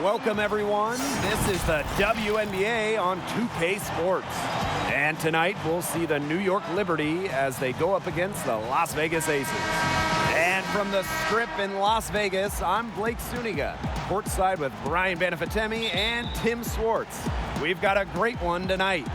Welcome, everyone. This is the WNBA on 2K Sports. And tonight, we'll see the New York Liberty as they go up against the Las Vegas Aces. And from the Strip in Las Vegas, I'm Blake Suniga, courtside with Brian Banafitemi and Tim Swartz. We've got a great one tonight.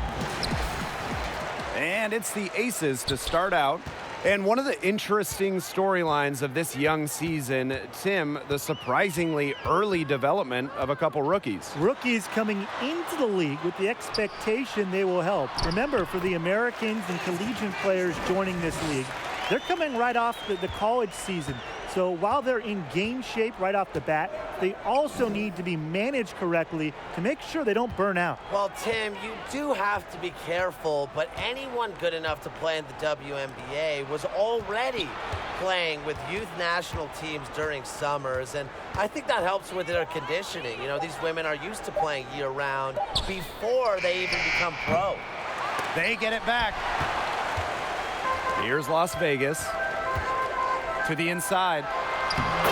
And it's the Aces to start out. And one of the interesting storylines of this young season, Tim, the surprisingly early development of a couple rookies. Rookies coming into the league with the expectation they will help. Remember, for the Americans and collegiate players joining this league, they're coming right off the college season. So while they're in game shape right off the bat, they also need to be managed correctly to make sure they don't burn out. Well, Tim, you do have to be careful, but anyone good enough to play in the WNBA was already playing with youth national teams during summers, and I think that helps with their conditioning. You know, these women are used to playing year-round before they even become pro. They get it back. Here's Las Vegas. To the inside.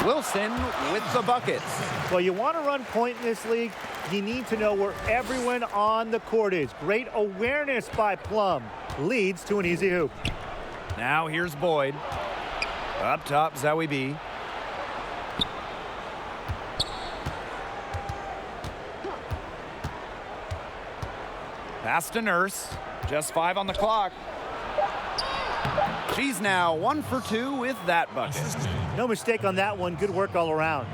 Wilson with the buckets. Well, you want to run point in this league, you need to know where everyone on the court is. Great awareness by Plum. Leads to an easy hoop. Now here's Boyd. Up top, Zoe B. Pass to Nurse. Just 5 on the clock. She's now 1 for 2 with that bucket. No mistake on that one. Good work all around.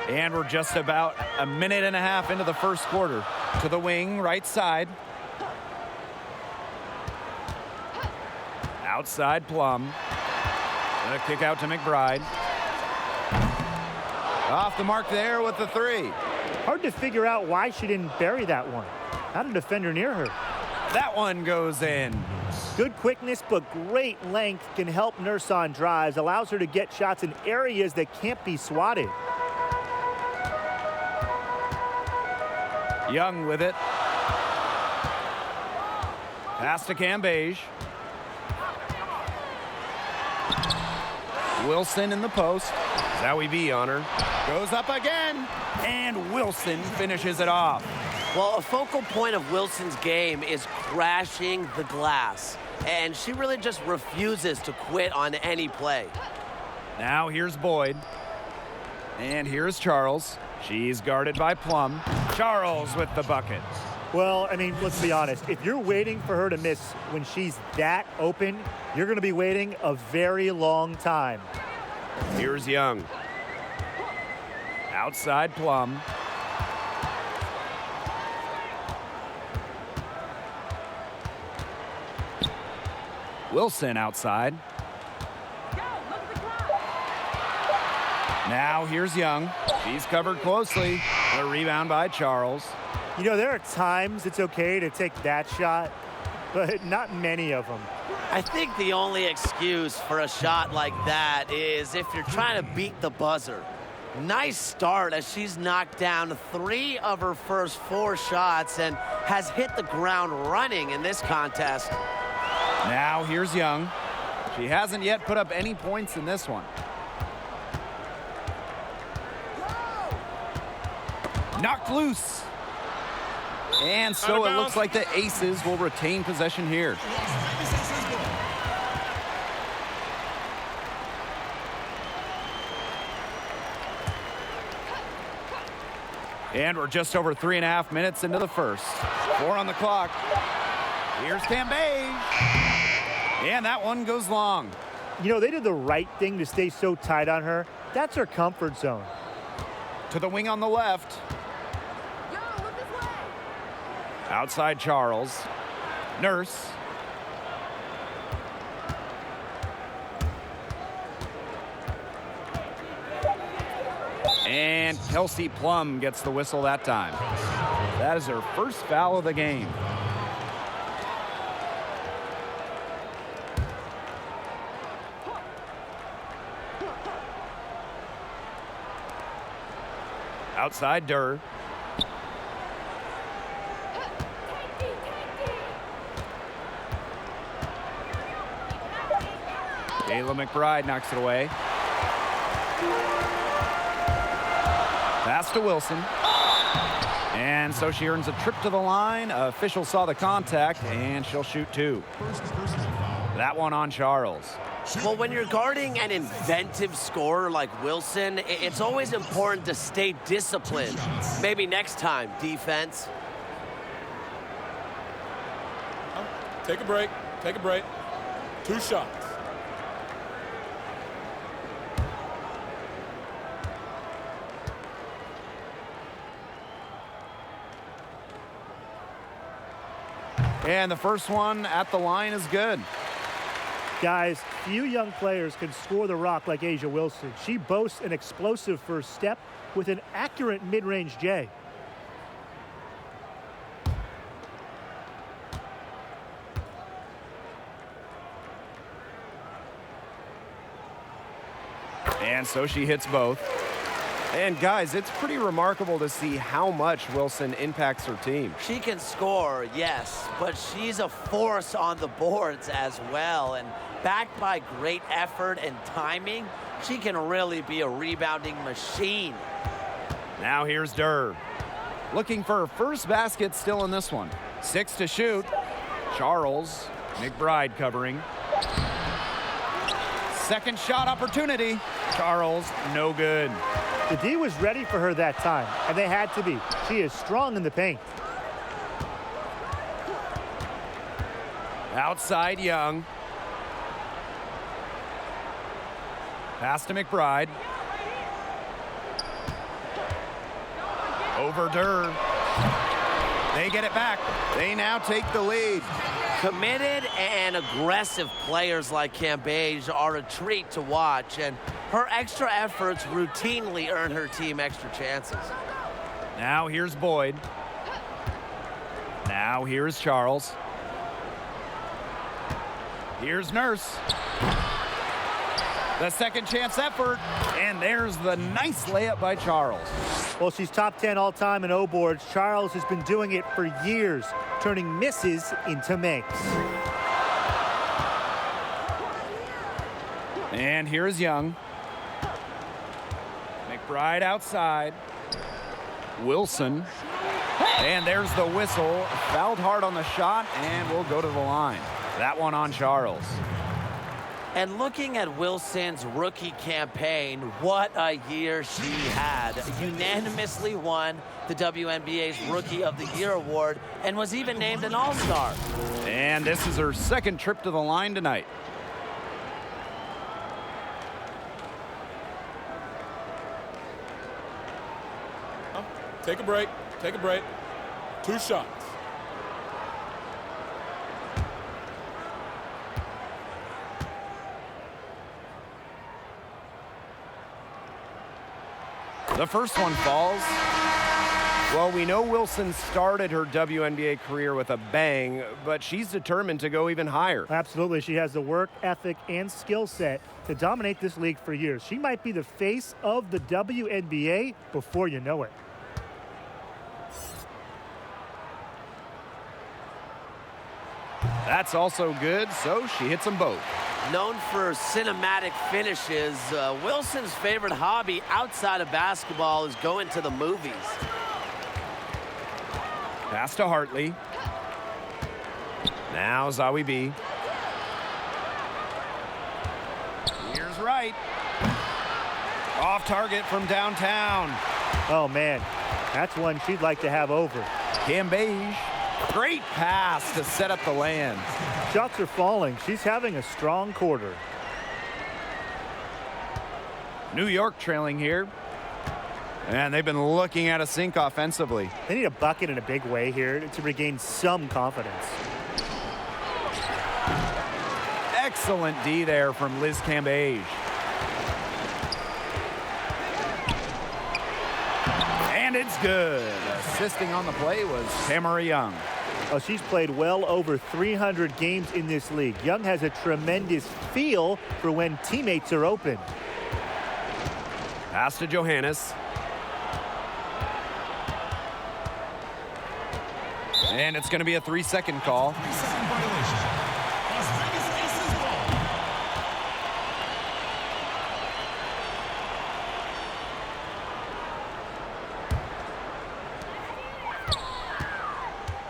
And we're just about a minute and a half into the first quarter. To the wing, right side. Outside Plum. And a kick out to McBride. Off the mark there with the 3. Hard to figure out why she didn't bury that one. Not a defender near her. That one goes in. Good quickness, but great length can help Nurse on drives. Allows her to get shots in areas that can't be swatted. Young with it. Pass to Kambei. Wilson in the post. Zoe B on her. Goes up again. And Wilson finishes it off. Well, a focal point of Wilson's game is crashing the glass, and she really just refuses to quit on any play. Now here's Boyd, and here's Charles. She's guarded by Plum. Charles with the bucket. Well, I mean, let's be honest. If you're waiting for her to miss when she's that open, you're going to be waiting a very long time. Here's Young. Outside Plum. Wilson outside. Now here's Young. She's covered closely. A rebound by Charles. You know, there are times it's okay to take that shot, but not many of them. I think the only excuse for a shot like that is if you're trying to beat the buzzer. Nice start as she's knocked down 3 of her first 4 shots and has hit the ground running in this contest. Now here's Young. She hasn't yet put up any points in this one. Knocked loose. And so it looks like the Aces will retain possession here. And we're just over 3.5 minutes into the first. 4 on the clock. Here's Kambei. And that one goes long. You know, they did the right thing to stay so tight on her. That's her comfort zone. To the wing on the left. Outside Charles. Nurse. And Kelsey Plum gets the whistle that time. That is her first foul of the game. Outside Durr. Kayla McBride knocks it away. Pass to Wilson. And so she earns a trip to the line. Official saw the contact, and she'll shoot two. That one on Charles. Well, when you're guarding an inventive scorer like Wilson, it's always important to stay disciplined. Maybe next time, defense. Take a break. Take a break. 2 shots. And the first one at the line is good. Guys, few young players can score the rock like A'ja Wilson. She boasts an explosive first step with an accurate mid-range J. And so she hits both. And guys, it's pretty remarkable to see how much Wilson impacts her team. She can score, yes, but she's a force on the boards as well. And backed by great effort and timing, she can really be a rebounding machine. Now here's Durr. Looking for her first basket still in this one. 6 to shoot. Charles, McBride covering. Second shot opportunity. Charles, no good. The D was ready for her that time, and they had to be. She is strong in the paint. Outside Young. Pass to McBride. Over Durr. They get it back. They now take the lead. Committed and aggressive players like Kambei are a treat to watch, and her extra efforts routinely earn her team extra chances. Now here's Boyd. Now here's Charles. Here's Nurse. The second chance effort, and there's the nice layup by Charles. Well, she's top 10 all-time in O boards. Charles has been doing it for years, turning misses into makes. And here's Young. McBride outside. Wilson. And there's the whistle. Fouled hard on the shot, and we'll go to the line. That one on Charles. And looking at Wilson's rookie campaign, what a year she had. Unanimously won the WNBA's Rookie of the Year award and was even named an All-Star. And this is her second trip to the line tonight. Take a break. Take a break. 2 shots. The first one falls. Well, we know Wilson started her WNBA career with a bang, but she's determined to go even higher. Absolutely. She has the work ethic and skill set to dominate this league for years. She might be the face of the WNBA before you know it. That's also good, so she hits them both. Known for cinematic finishes, Wilson's favorite hobby outside of basketball is going to the movies. Pass to Hartley. Now Zawi B. Here's Wright. Off target from downtown. Oh, man. That's one she'd like to have over. Kambei. Great pass to set up the land. Shots are falling. She's having a strong quarter. New York trailing here. And they've been looking at a sink offensively. They need a bucket in a big way here to regain some confidence. Excellent D there from Liz Kambei. And it's good. Assisting on the play was Tamara Young. Oh, she's played well over 300 games in this league. Young has a tremendous feel for when teammates are open. Pass to Johannes. And it's going to be a 3-second call.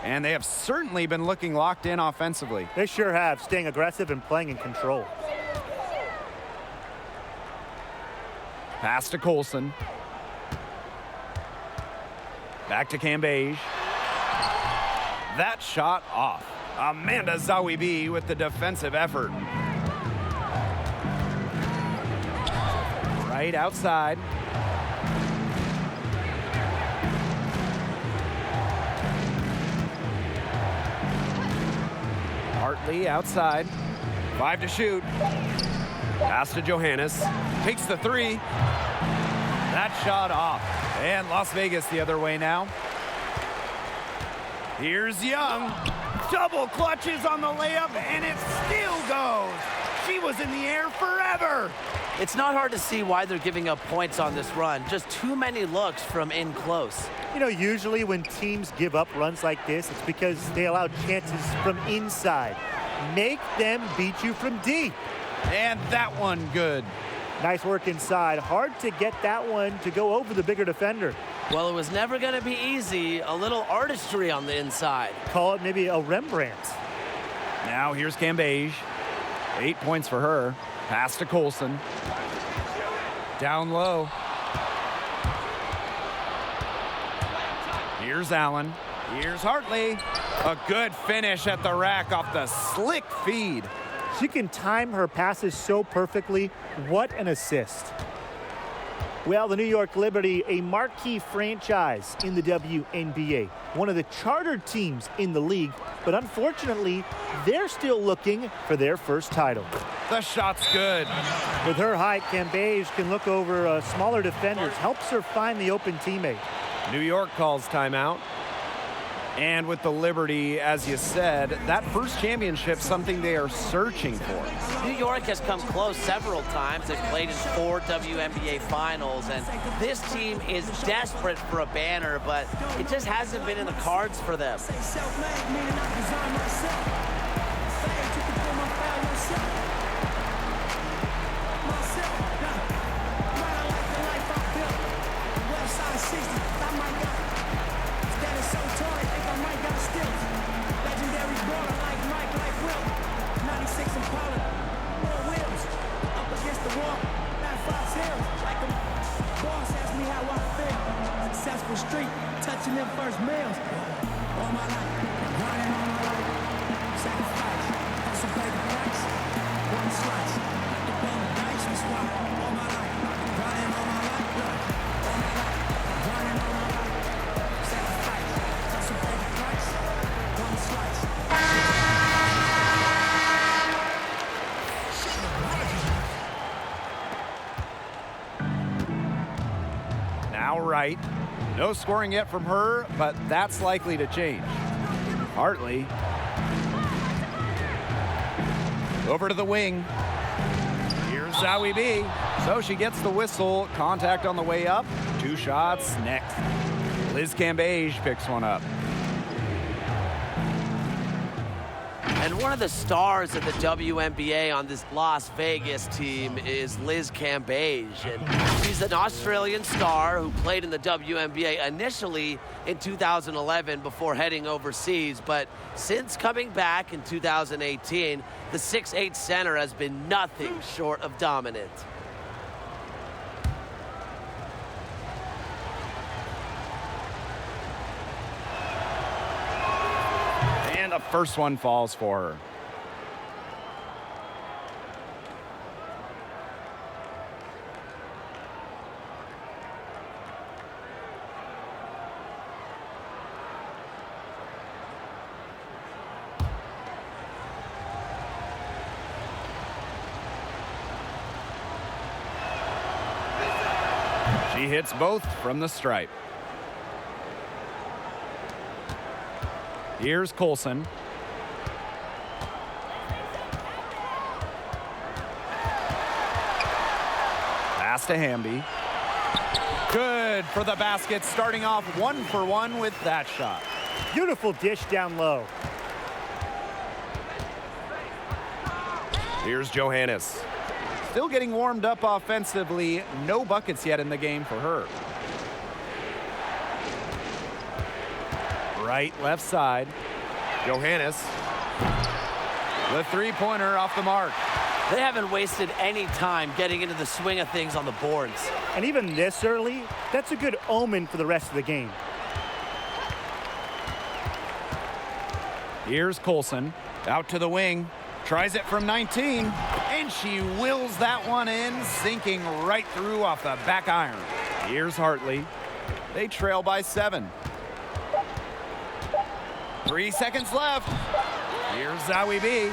And they have certainly been looking locked in offensively. They sure have, staying aggressive and playing in control. Pass to Coulson. Back to Kambei. That shot off. Amanda Zawibi with the defensive effort. Right outside. Hartley outside. 5 to shoot. Pass to Johannes. Takes the 3. That shot off. And Las Vegas the other way now. Here's Young. Double clutches on the layup, and it still goes. She was in the air forever. It's not hard to see why they're giving up points on this run. Just too many looks from in close. You know, usually when teams give up runs like this, it's because they allow chances from inside. Make them beat you from deep. And that one good. Nice work inside. Hard to get that one to go over the bigger defender. Well, it was never going to be easy. A little artistry on the inside. Call it maybe a Rembrandt. Now here's Kambei. 8 points for her. Pass to Coulson. Down low. Here's Allen. Here's Hartley. A good finish at the rack off the slick feed. She can time her passes so perfectly. What an assist. Well, the New York Liberty, a marquee franchise in the WNBA. One of the chartered teams in the league, but unfortunately, they're still looking for their first title. The shot's good. With her height, Kambei can look over smaller defenders, helps her find the open teammate. New York calls timeout. And with the Liberty, as you said, that first championship, something they are searching for. New York has come close several times. They've played in 4 WNBA finals, and this team is desperate for a banner, but it just hasn't been in the cards for them. Street, touching them first meals. All my life, grinding all my life. Sacrifice, hustle pay the price. One slice, like the bone dice, that's why. All my life, grinding all my life. All my life, grinding all my life. Sacrifice, hustle pay the price. One slice. Now right. No scoring yet from her, but that's likely to change. Hartley. Over to the wing. Here's Zawibi. So she gets the whistle. Contact on the way up. 2 shots next. Liz Kambei picks one up. And one of the stars of the WNBA on this Las Vegas team is Liz Kambei. And she's an Australian star who played in the WNBA initially in 2011 before heading overseas. But since coming back in 2018, the 6'8" center has been nothing short of dominant. And the first one falls for her. She hits both from the stripe. Here's Coulson. Pass to Kambei. Good for the basket, starting off 1 for 1 with that shot. Beautiful dish down low. Here's Johannes. Still getting warmed up offensively. No buckets yet in the game for her. Right, left side. Johannes. The three-pointer off the mark. They haven't wasted any time getting into the swing of things on the boards. And even this early, that's a good omen for the rest of the game. Here's Colson. Out to the wing. Tries it from 19. And she wills that one in, sinking right through off the back iron. Here's Hartley. They trail by 7. 3 seconds left. Here's Zowie B.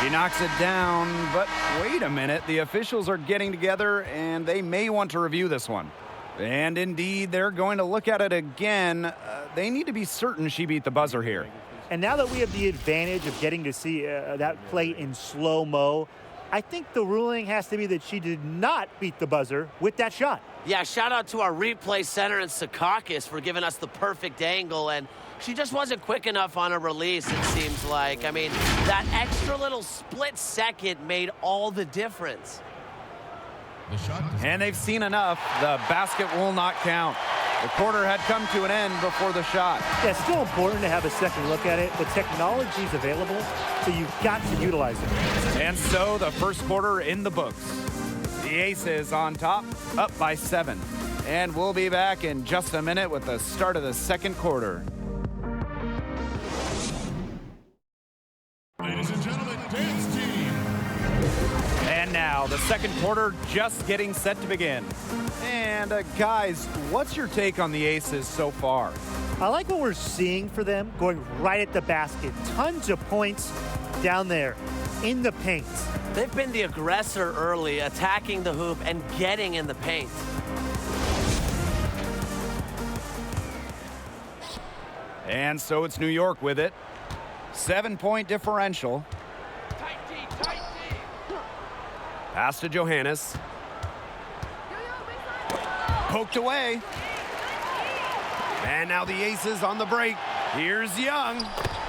She knocks it down, but wait a minute. The officials are getting together, and they may want to review this one. And indeed, they're going to look at it again. They need to be certain she beat the buzzer here. And now that we have the advantage of getting to see that play in slow-mo, I think the ruling has to be that she did not beat the buzzer with that shot. Yeah, shout out to our replay center in Secaucus for giving us the perfect angle, and she just wasn't quick enough on a release, it seems like. I mean, that extra little split second made all the difference. And they've seen enough. The basket will not count. The quarter had come to an end before the shot. Yeah, it's still important to have a second look at it. The technology's available, so you've got to utilize it. And so the first quarter in the books. The Aces on top, up by 7. And we'll be back in just a minute with the start of the second quarter. Ladies and gentlemen, dance team. And now the second quarter just getting set to begin. And guys, what's your take on the Aces so far? I like what we're seeing for them, going right at the basket. Tons of points down there in the paint. They've been the aggressor early, attacking the hoop and getting in the paint. And so it's New York with it. 7-point differential. Pass to Johannes. Poked away. And now the Aces on the break. Here's Young.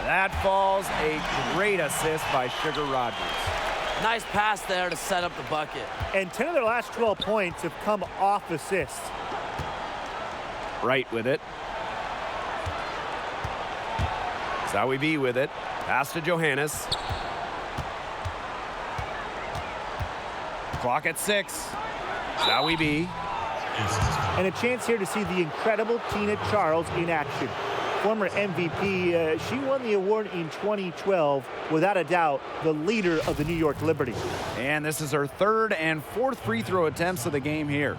That falls. A great assist by Sugar Rogers. Nice pass there to set up the bucket. And 10 of their last 12 points have come off assists. Right with it. Zowie B with it. Pass to Johannes. Clock at 6. Zowie B. And a chance here to see the incredible Tina Charles in action. Former MVP, she won the award in 2012. Without a doubt, the leader of the New York Liberty. And this is her third and fourth free throw attempts of the game here.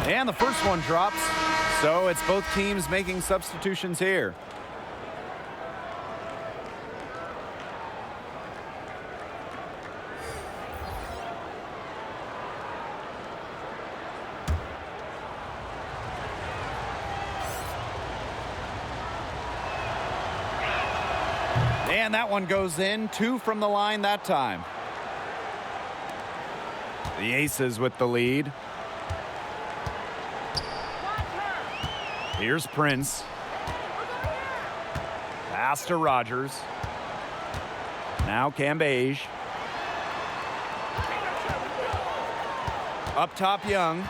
And the first one drops, so it's both teams making substitutions here. And that one goes in, 2 from the line that time. The Aces with the lead. Here's Prince. Pass to Rogers. Now Kambei. Up top, Young.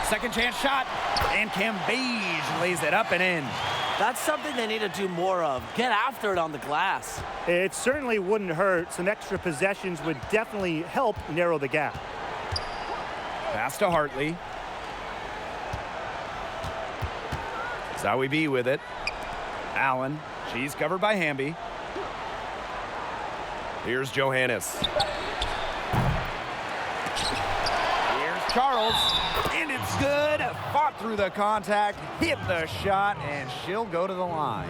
Second chance shot. And Kambei lays it up and in. That's something they need to do more of. Get after it on the glass. It certainly wouldn't hurt. Some extra possessions would definitely help narrow the gap. Pass to Hartley. Zowie B with it. Allen. She's covered by Kambei. Here's Johannes. Here's Charles. And it's good. Fought through the contact, hit the shot, and she'll go to the line.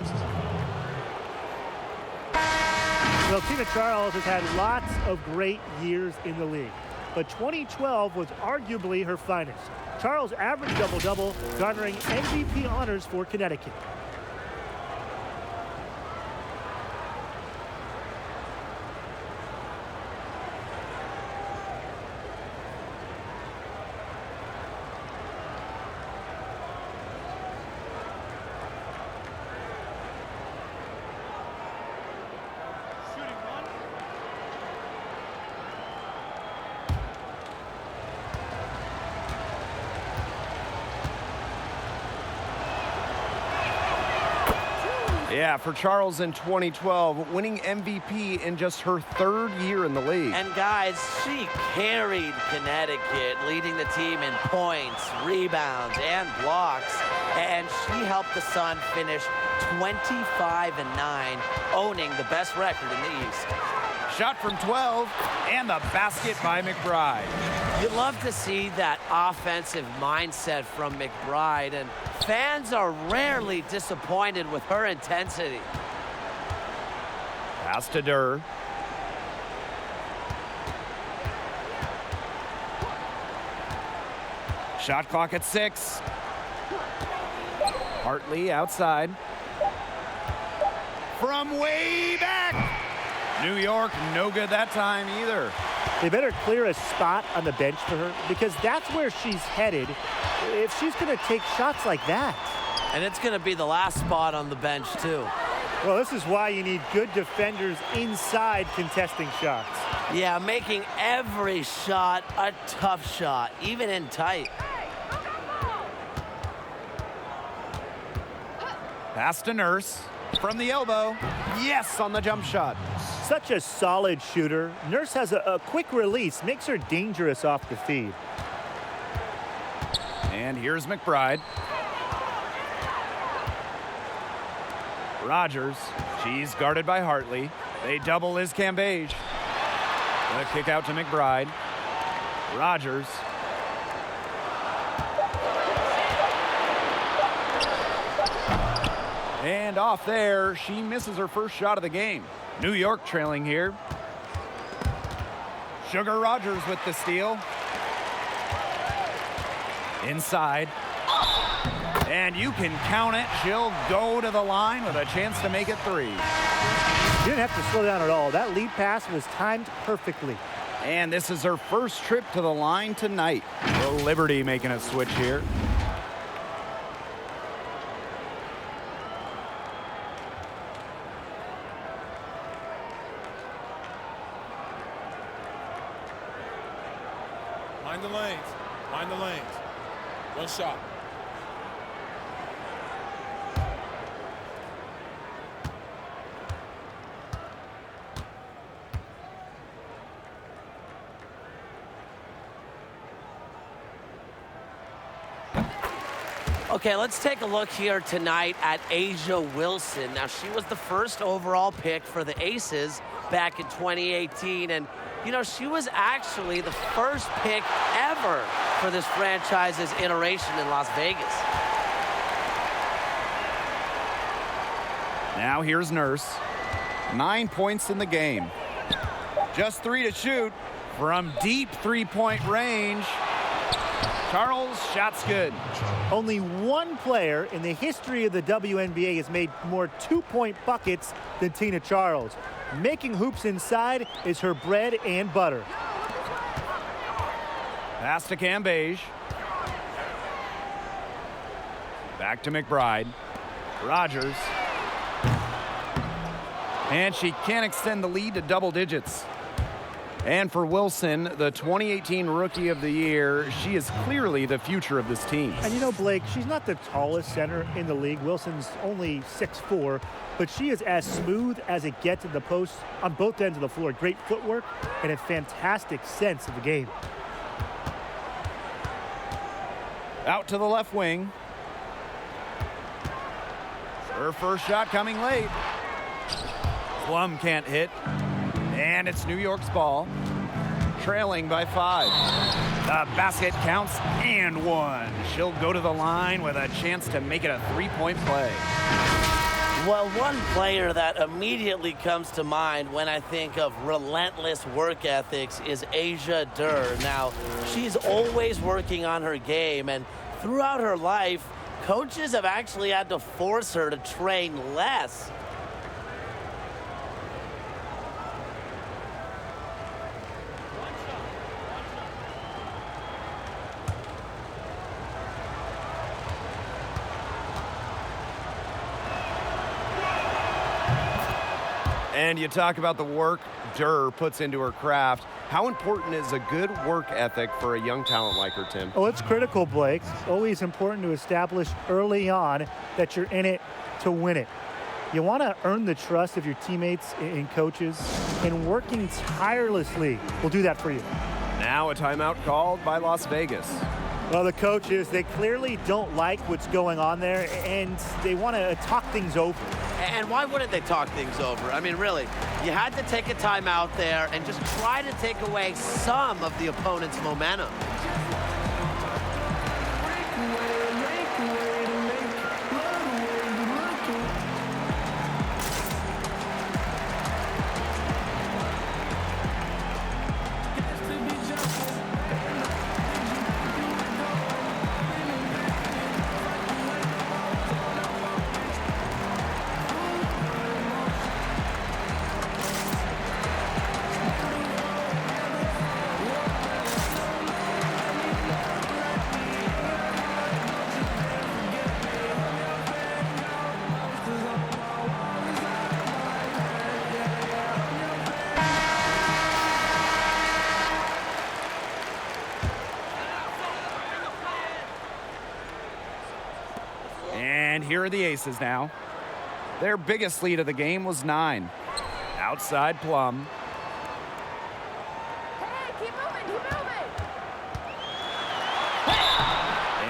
Well, Tina Charles has had lots of great years in the league, but 2012 was arguably her finest. Charles averaged double-double, garnering MVP honors for Connecticut. Yeah, for Charles in 2012, winning MVP in just her 3rd year in the league. And guys, she carried Connecticut, leading the team in points, rebounds, and blocks. And she helped the Sun finish 25-9, owning the best record in the East. Shot from 12, and the basket by McBride. You love to see that offensive mindset from McBride, and fans are rarely disappointed with her intensity. Pass to Durr. Shot clock at 6. Hartley outside. From way back. New York, no good that time either. They better clear a spot on the bench for her because that's where she's headed if she's going to take shots like that. And it's going to be the last spot on the bench, too. Well, this is why you need good defenders inside contesting shots. Yeah, making every shot a tough shot, even in tight. Pass to Nurse. From the elbow. Yes, on the jump shot. Such a solid shooter. Nurse has a quick release, makes her dangerous off the feed. And here's McBride. Rogers. She's guarded by Hartley. They double Liz Kambei. The kick out to McBride. Rogers. And off there, she misses her first shot of the game. New York trailing here. Sugar Rogers with the steal. Inside. And you can count it. She'll go to the line with a chance to make it 3. She didn't have to slow down at all. That lead pass was timed perfectly. And this is her first trip to the line tonight. The Liberty making a switch here. Mind the lanes. Mind the lanes. One shot. Okay, let's take a look here tonight at Asia Wilson. Now, she was the first overall pick for the Aces back in 2018, and you know, she was actually the first pick ever for this franchise's iteration in Las Vegas. Now here's Nurse. 9 points in the game. Just 3 to shoot from deep three-point range. Charles, shot's good. Only one player in the history of the WNBA has made more two-point buckets than Tina Charles. Making hoops inside is her bread and butter. Pass to Kambei. Back to McBride. Rogers. And she can't extend the lead to double digits. And for Wilson, the 2018 Rookie of the Year, she is clearly the future of this team. And you know, Blake, she's not the tallest center in the league. Wilson's only 6'4", but she is as smooth as it gets in the post on both ends of the floor. Great footwork and a fantastic sense of the game. Out to the left wing. Her first shot coming late. Plum can't hit. And it's New York's ball, trailing by 5. The basket counts and 1. She'll go to the line with a chance to make it a three-point play. Well, one player that immediately comes to mind when I think of relentless work ethics is Asia Durr. Now, she's always working on her game, and throughout her life, coaches have actually had to force her to train less. And you talk about the work Durr puts into her craft. How important is a good work ethic for a young talent like her, Tim? Oh, it's critical, Blake. Always important to establish early on that you're in it to win it. You want to earn the trust of your teammates and coaches, and working tirelessly will do that for you. Now a timeout called by Las Vegas. Well, the coaches, they clearly don't like what's going on there, and they want to talk things over. And why wouldn't they talk things over? I mean, really, you had to take a timeout there and just try to take away some of the opponent's momentum. And here are the Aces now. Their biggest lead of the game was 9. Outside Plum. Hey, keep moving, keep moving.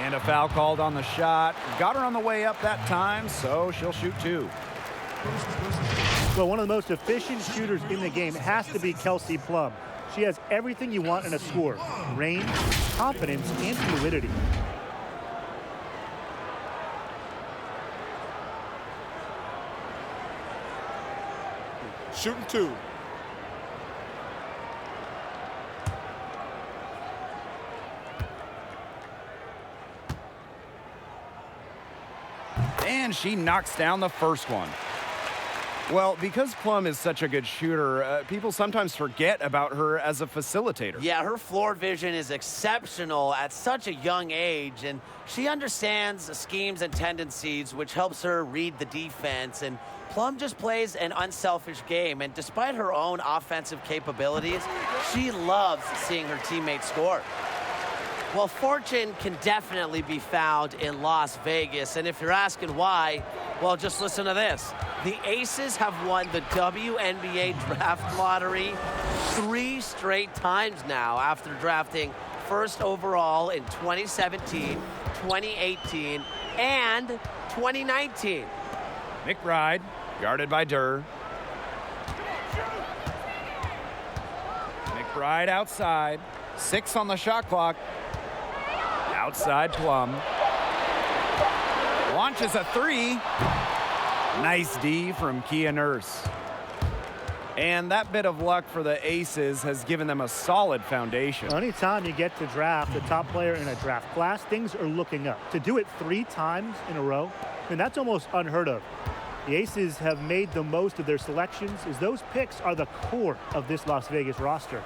And a foul called on the shot. Got her on the way up that time, so she'll shoot 2. Well, one of the most efficient shooters in the game has to be Kelsey Plum. She has everything you want in a score: range, confidence, and fluidity. Shooting 2. And she knocks down the first one. Well, because Plum is such a good shooter, people sometimes forget about her as a facilitator. Yeah, her floor vision is exceptional at such a young age, and she understands the schemes and tendencies, which helps her read the defense. And Plum just plays an unselfish game, and despite her own offensive capabilities, she loves seeing her teammates score. Well, fortune can definitely be found in Las Vegas, and if you're asking why, well, just listen to this. The Aces have won the WNBA draft lottery 3 straight times now after drafting first overall in 2017, 2018, and 2019. McBride, guarded by Durr. McBride outside. 6 on the shot clock. Outside Plum. Launches a 3. Nice D from Kia Nurse. And that bit of luck for the Aces has given them a solid foundation. Anytime you get to draft the top player in a draft class, things are looking up. To do it 3 times in a row, and that's almost unheard of. The Aces have made the most of their selections, as those picks are the core of this Las Vegas roster.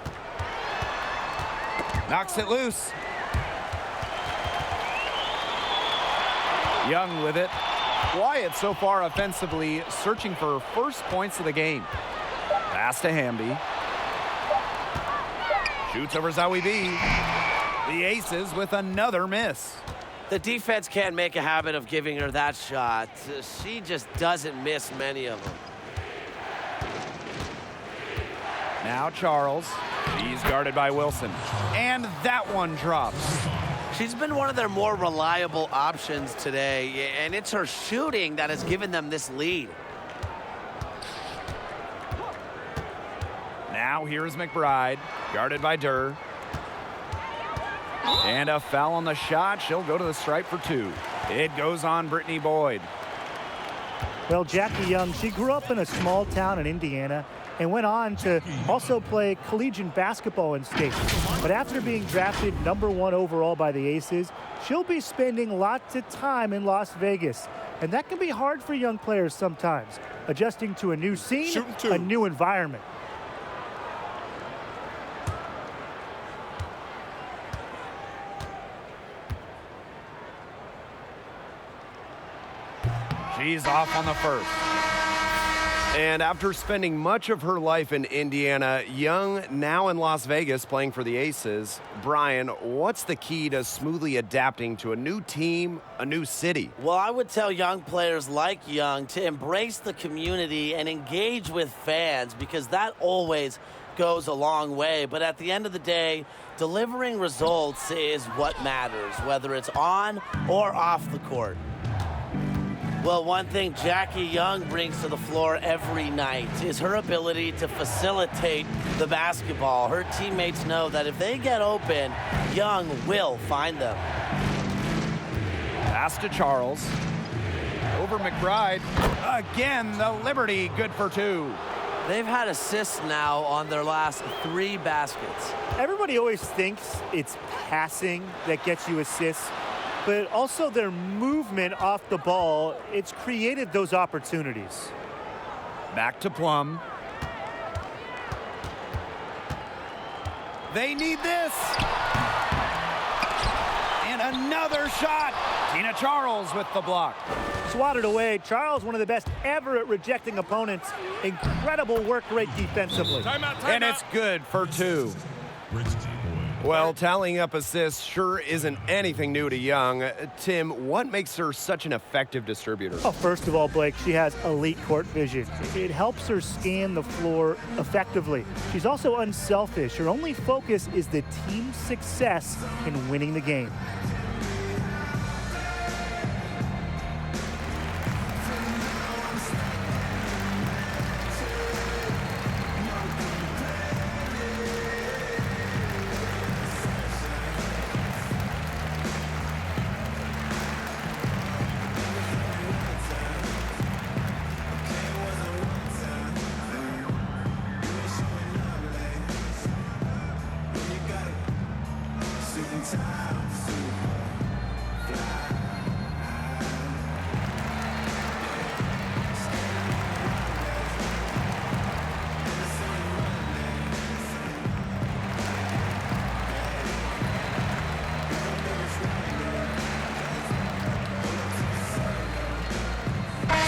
Knocks it loose. Young with it. Wyatt so far offensively searching for first points of the game. Pass to Kambei. Shoots over Zoe B. The Aces with another miss. The defense can't make a habit of giving her that shot. She just doesn't miss many of them. Now Charles. She's guarded by Wilson. And that one drops. She's been one of their more reliable options today, and it's her shooting that has given them this lead. Now here's McBride, guarded by Durr. And a foul on the shot. She'll go to the stripe for 2. It goes on Brittany Boyd. Well, Jackie Young, she grew up in a small town in Indiana and went on to also play collegiate basketball in state. But after being drafted #1 overall by the Aces, she'll be spending lots of time in Las Vegas. And that can be hard for young players sometimes, adjusting to a new scene, a new environment. She's off on the first. And after spending much of her life in Indiana, Young now in Las Vegas playing for the Aces, Brian, what's the key to smoothly adapting to a new team, a new city? Well, I would tell young players like Young to embrace the community and engage with fans because that always goes a long way. But at the end of the day, delivering results is what matters, whether it's on or off the court. Well, one thing Jackie Young brings to the floor every night is her ability to facilitate the basketball. Her teammates know that if they get open, Young will find them. Pass to Charles. Over McBride. Again, the Liberty, good for 2. They've had assists now on their last 3 baskets. Everybody always thinks it's passing that gets you assists, but also their movement off the ball, it's created those opportunities. Back to Plum. They need this. And another shot. Tina Charles with the block. Swatted away. Charles, one of the best ever at rejecting opponents. Incredible work rate defensively. Timeout. And it's good for 2. Well, tallying up assists sure isn't anything new to Young. Tim, what makes her such an effective distributor? Oh, first of all, Blake, she has elite court vision. It helps her scan the floor effectively. She's also unselfish. Her only focus is the team's success in winning the game.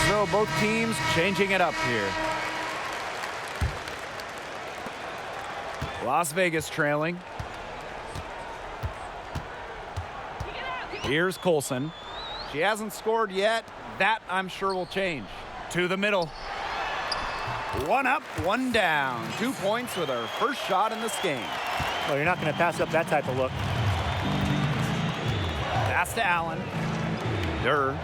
So both teams changing it up here. Las Vegas trailing. Here's Colson. She hasn't scored yet. That, I'm sure, will change. To the middle. 1 up, 1 down. 2 points with her first shot in this game. Well, you're not going to pass up that type of look. Pass to Allen. Durr.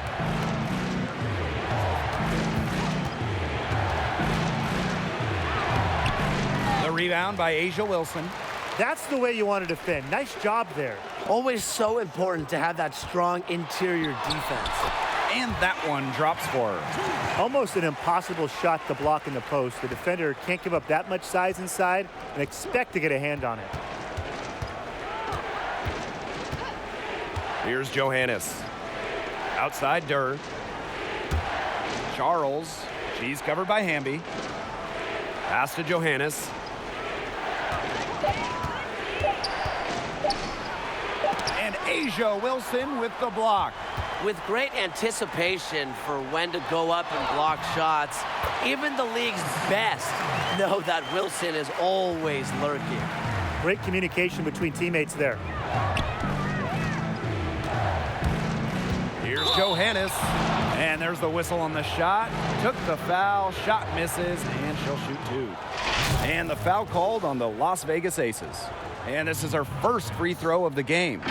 The rebound by Asia Wilson. That's the way you want to defend. Nice job there. Always so important to have that strong interior defense. And that one drops for her. Almost an impossible shot to block in the post. The defender can't give up that much size inside and expect to get a hand on it. Here's Johannes. Outside Durr. Charles. She's covered by Kambei. Pass to Johannes. And Asia Wilson with the block. With great anticipation for when to go up and block shots, even the league's best know that Wilson is always lurking. Great communication between teammates there. Here's Johannes. And there's the whistle on the shot. Took the foul, shot misses, and she'll shoot 2. And the foul called on the Las Vegas Aces. And this is her first free throw of the game.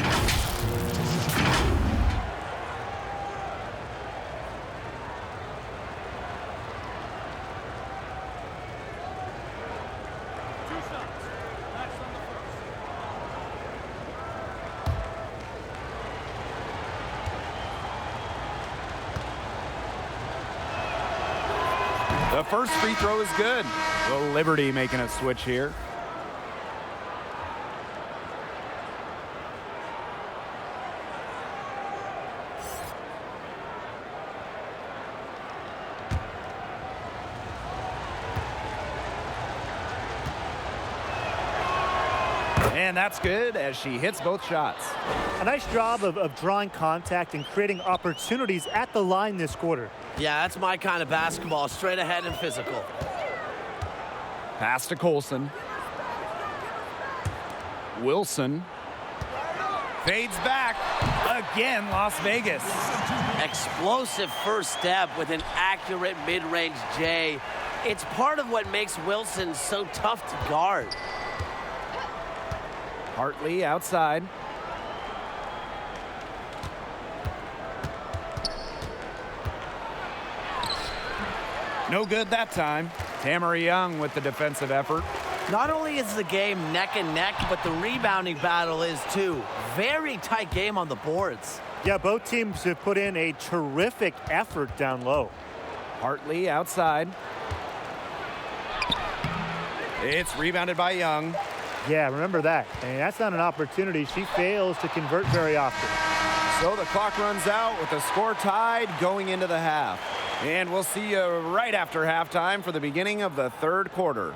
The first free throw is good. The Liberty making a switch here. And that's good as she hits both shots. A nice job of drawing contact and creating opportunities at the line this quarter. Yeah, that's my kind of basketball, straight ahead and physical. Pass to Colson. Wilson fades back. Again, Las Vegas. Explosive first step with an accurate mid-range J. It's part of what makes Wilson so tough to guard. Hartley outside. No good that time. Tamara Young with the defensive effort. Not only is the game neck and neck, but the rebounding battle is too. Very tight game on the boards. Yeah, both teams have put in a terrific effort down low. Hartley outside. It's rebounded by Young. Yeah, remember that. And that's not an opportunity she fails to convert very often. So the clock runs out with the score tied going into the half. And we'll see you right after halftime for the beginning of the third quarter.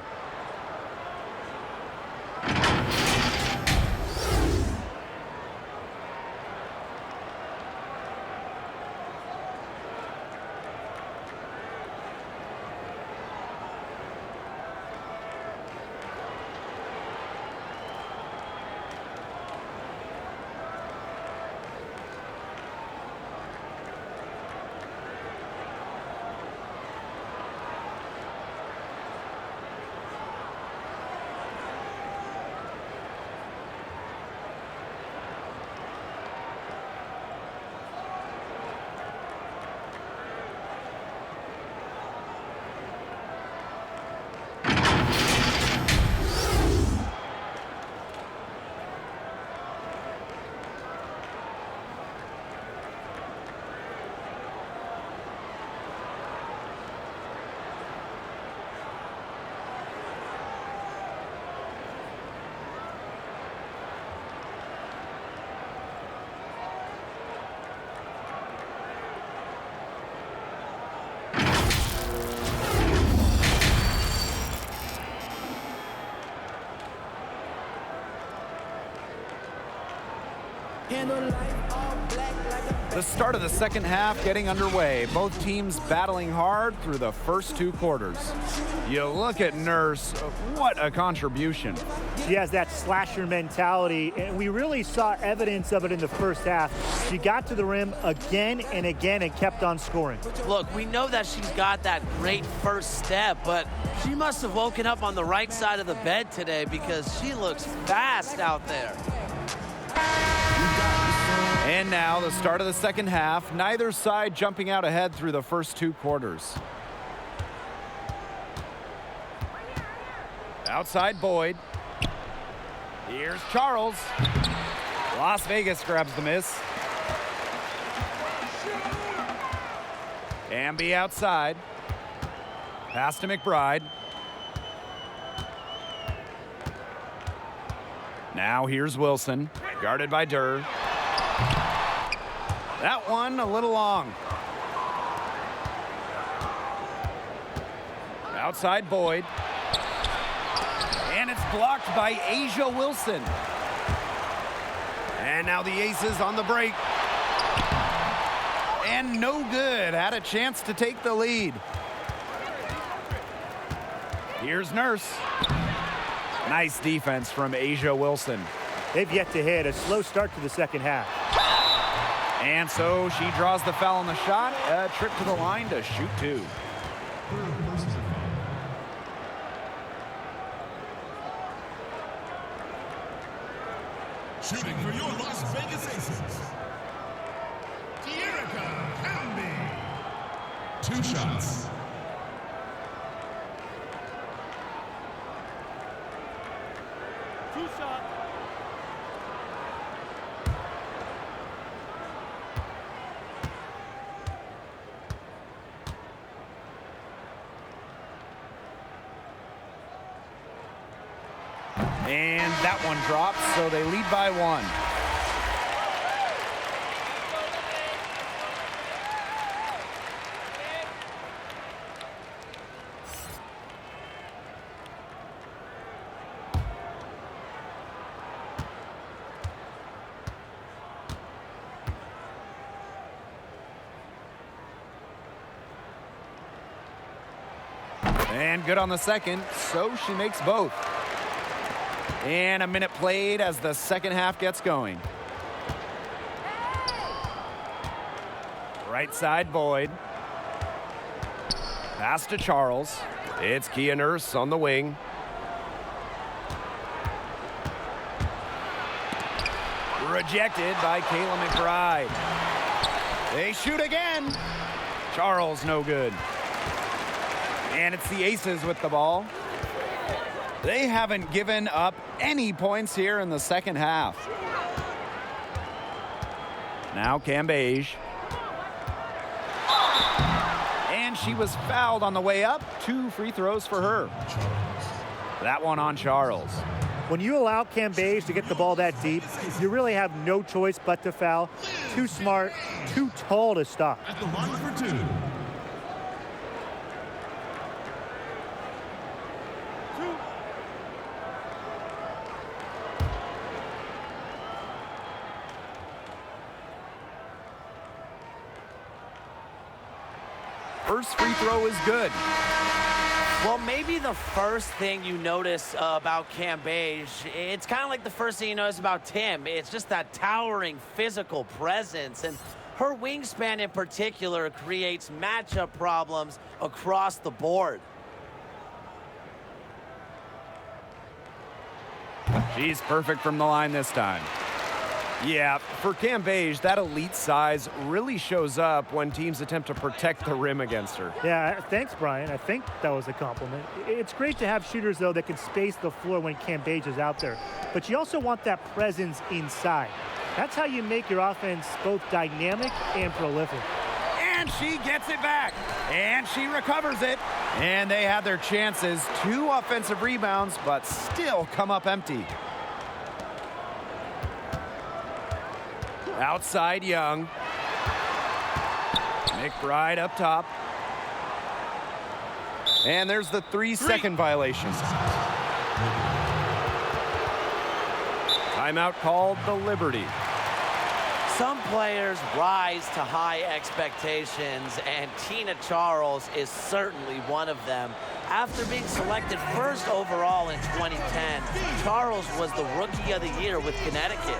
The start of the second half getting underway. Both teams battling hard through the first two quarters. You look at Nurse, what a contribution. She has that slasher mentality, and we really saw evidence of it in the first half. She got to the rim again and again and kept on scoring. Look, we know that she's got that great first step, but she must have woken up on the right side of the bed today because she looks fast out there. And now the start of the second half. Neither side jumping out ahead through the first two quarters. Outside Boyd. Here's Charles. Las Vegas grabs the miss. Kambei outside. Pass to McBride. Now here's Wilson, guarded by Durr. That one a little long. Outside Boyd. And it's blocked by Asia Wilson. And now the Aces on the break. And no good. Had a chance to take the lead. Here's Nurse. Nice defense from Asia Wilson. They've yet to hit. A slow start to the second half. And so she draws the foul on the shot. A trip to the line to shoot two. Shooting for your Las Vegas Aces, Kambei. 2 shots. And that one drops, so they lead by 1. And good on the second, so she makes both. And a minute played as the second half gets going. Right side, Boyd. Pass to Charles. It's Kia Nurse on the wing. Rejected by Kayla McBride. They shoot again. Charles no good. And it's the Aces with the ball. They haven't given up any points here in the second half. Now Kambei. And she was fouled on the way up. 2 free throws for her. That one on Charles. When you allow Kambei to get the ball that deep, you really have no choice but to foul. Too smart, too tall to stop. At the line for 2. First free throw is good. Well, maybe the first thing you notice about Kambei, it's kind of like the first thing you notice about Tim. It's just that towering physical presence. And her wingspan in particular creates matchup problems across the board. She's perfect from the line this time. Yeah, for Kambei, that elite size really shows up when teams attempt to protect the rim against her. Yeah, thanks, Brian. I think that was a compliment. It's great to have shooters, though, that can space the floor when Kambei is out there. But you also want that presence inside. That's how you make your offense both dynamic and prolific. And she gets it back. And she recovers it. And they have their chances. 2 offensive rebounds, but still come up empty. Outside Young. McBride up top. And there's the 3-second violation. Timeout called the Liberty. Some players rise to high expectations, and Tina Charles is certainly one of them. After being selected first overall in 2010, Charles was the Rookie of the Year with Connecticut.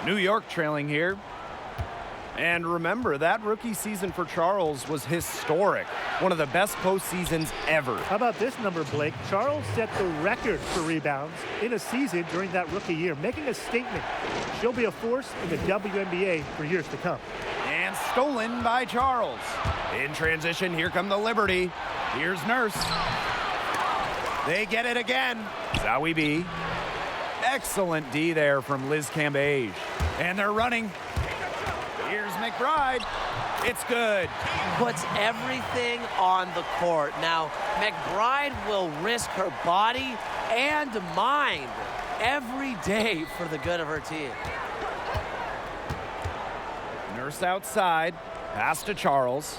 New York trailing here. And remember, that rookie season for Charles was historic. One of the best postseasons ever. How about this number, Blake? Charles set the record for rebounds in a season during that rookie year, making a statement. She'll be a force in the WNBA for years to come. And stolen by Charles. In transition, here come the Liberty. Here's Nurse. They get it again. Zowie B. Excellent D there from Liz Kambei. And they're running. Here's McBride. It's good. Puts everything on the court. Now, McBride will risk her body and mind every day for the good of her team. Nurse outside. Pass to Charles.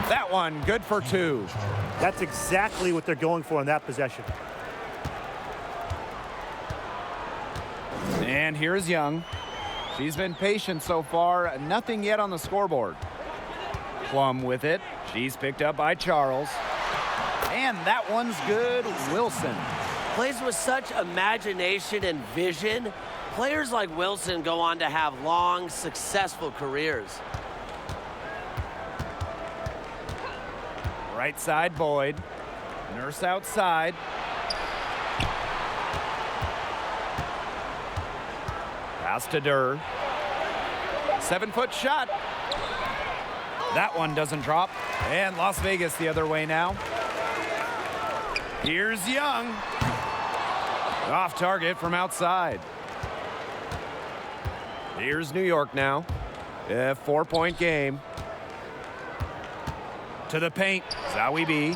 That one, good for 2. That's exactly what they're going for in that possession. And here's Young. She's been patient so far. Nothing yet on the scoreboard. Plum with it. She's picked up by Charles. And that one's good. Wilson. Plays with such imagination and vision. Players like Wilson go on to have long, successful careers. Right side, Boyd. Nurse outside. Pass to Durr. 7-foot shot. That one doesn't drop. And Las Vegas the other way now. Here's Young. Off target from outside. Here's New York now. A 4-point game. To the paint, Zowie B.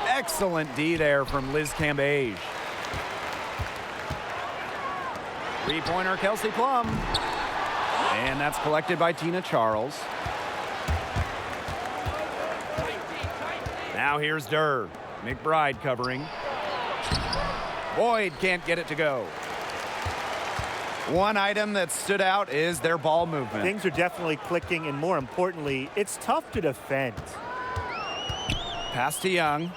Excellent D there from Liz Kambei. Three-pointer, Kelsey Plum. And that's collected by Tina Charles. Now here's Durr. McBride covering. Boyd can't get it to go. One item that stood out is their ball movement. Things are definitely clicking, and more importantly, it's tough to defend. Pass to Young.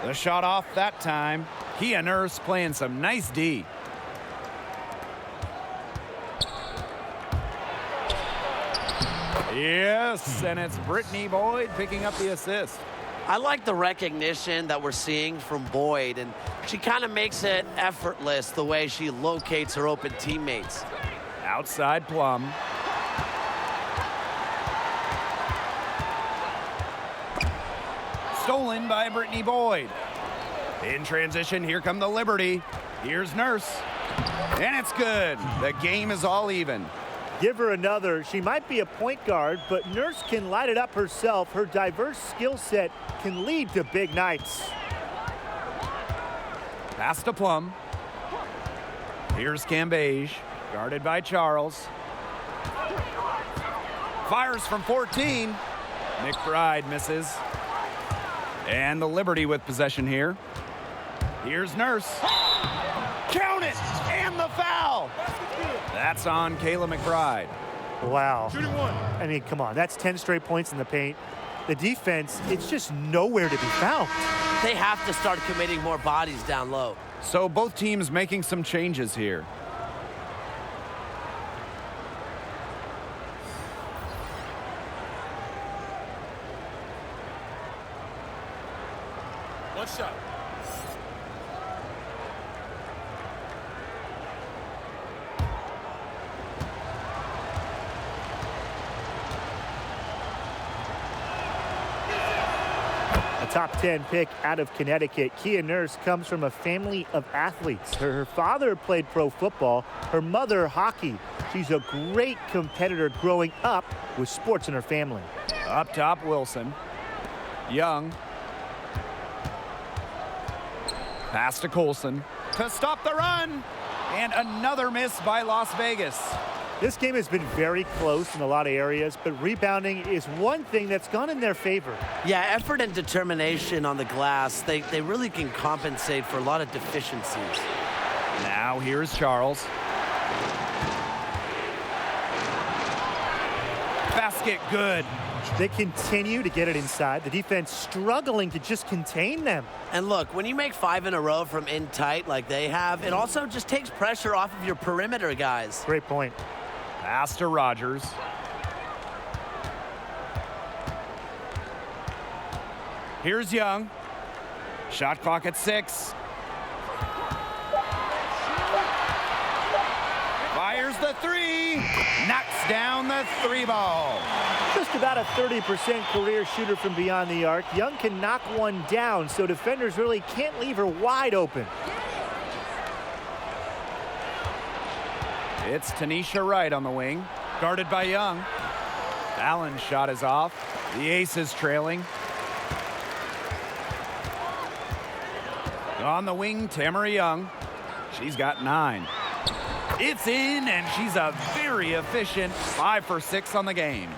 The shot off that time. Kia Nurse playing some nice D. Yes, and it's Brittany Boyd picking up the assist. I like the recognition that we're seeing from Boyd, and she kind of makes it effortless the way she locates her open teammates. Outside Plum. Stolen by Brittany Boyd. In transition, here come the Liberty. Here's Nurse. And it's good. The game is all even. Give her another. She might be a point guard, but Nurse can light it up herself. Her diverse skill set can lead to big nights. Pass to Plum. Here's Kambei, guarded by Charles. Fires from 14. McBride misses. And the Liberty with possession here. Here's Nurse. Count it! And the foul! That's on Kayla McBride. Wow. Shooting one. I mean, come on. That's 10 straight points in the paint. The defense, it's just nowhere to be found. They have to start committing more bodies down low. So both teams making some changes here. One shot. Top 10 pick out of Connecticut. Kia Nurse comes from a family of athletes. Her father played pro football, her mother hockey. She's a great competitor growing up with sports in her family. Up top, Wilson. Young. Pass to Coulson to stop the run. And another miss by Las Vegas. This game has been very close in a lot of areas, but rebounding is one thing that's gone in their favor. Yeah, effort and determination on the glass, they really can compensate for a lot of deficiencies. Now here's Charles. Basket good. They continue to get it inside. The defense struggling to just contain them. And look, when you make 5 in a row from in tight like they have, it also just takes pressure off of your perimeter guys. Great point. Pass to Rogers. Here's Young. Shot clock at 6. Fires the 3. Knocks down the 3 ball. Just about a 30% career shooter from beyond the arc. Young can knock one down, so defenders really can't leave her wide open. It's Tanisha Wright on the wing, guarded by Young. Allen's shot is off. The Aces trailing. On the wing, Tamara Young. She's got 9. It's in, and she's a very efficient 5 for 6 on the game.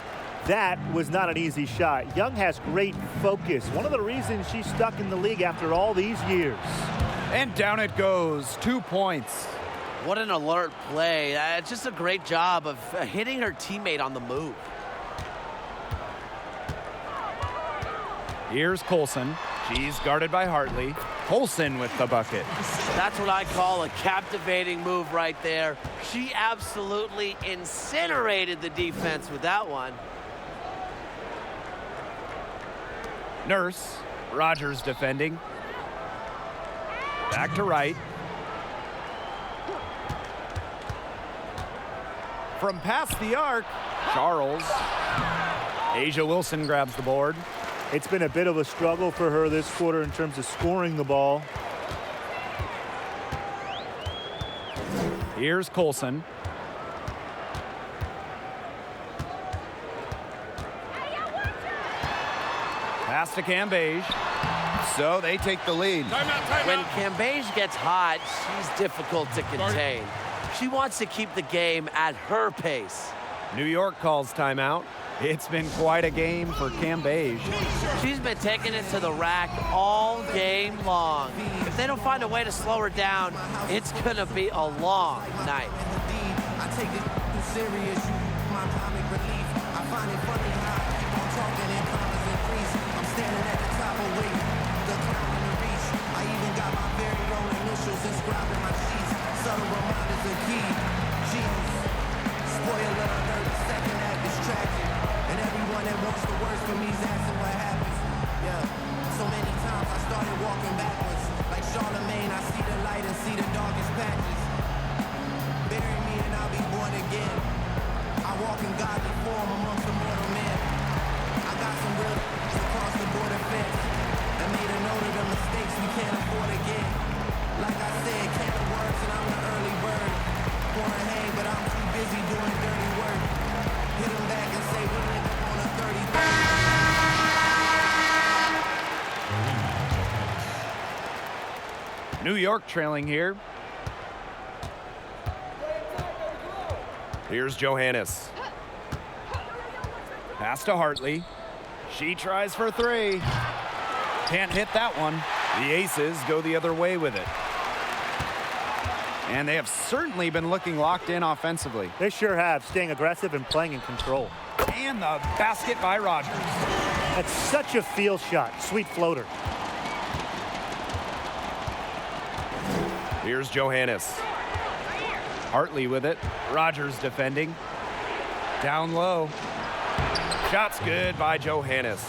That was not an easy shot. Young has great focus. One of the reasons she's stuck in the league after all these years. And down it goes, 2 points. What an alert play. It's just a great job of hitting her teammate on the move. Here's Coulson. She's guarded by Hartley. Colson with the bucket. That's what I call a captivating move right there. She absolutely incinerated the defense with that one. Nurse, Rogers defending. Back to right. From past the arc, Charles. Asia Wilson grabs the board. It's been a bit of a struggle for her this quarter in terms of scoring the ball. Here's Colson. Pass to Kambei. So they take the lead. When Kambei gets hot, she's difficult to contain. She wants to keep the game at her pace. New York calls timeout. It's been quite a game for Kambei. She's been taking it to the rack all game long. If they don't find a way to slow her down, it's going to be a long night. I take it serious, you my comic relief. I find it funny how I keep on talking in commas and crease. I'm standing at the top of waiting, the clown in the reach. I even got my very own initials inscribed in my sheets. Subtle reminders are key. Jeez. Spoiler alert, the second act is tragic. And everyone that wants the worst for me is asking what happens. Yeah. So many times I started walking backwards. Like Charlemagne, I see the light and see the darkest patches. Bury me and I'll be born again. I walk in godly form amongst the mortal men. I got some real across the border fence. I made a note of the mistakes we can't afford again. Like I said, can't the words and I'm the early bird. Wanna hang, but I'm too busy doing dirty work. Hit them back and say we'll link up on a 33rd. New York trailing here. Here's Johannes. Pass to Hartley. She tries for three. Can't hit that one. The Aces go the other way with it. And they have certainly been looking locked in offensively. They sure have, staying aggressive and playing in control. And the basket by Rogers. That's such a feel shot. Sweet floater. Here's Johannes. Hartley with it. Rogers defending. Down low. Shot's good by Johannes.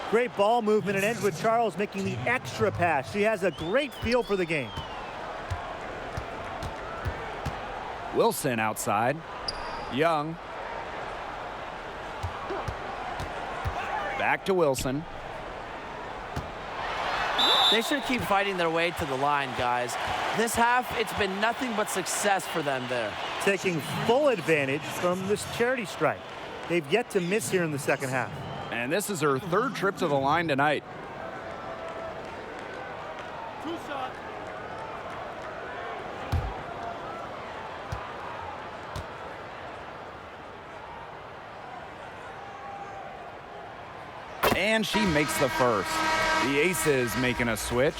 Great ball movement and ends with Charles making the extra pass. She has a great feel for the game. Wilson outside. Young. Back to Wilson. They should keep fighting their way to the line, guys. This half, it's been nothing but success for them there. Taking full advantage from this charity strike. They've yet to miss here in the second half. And this is her third trip to the line tonight. And she makes the first. The Aces making a switch.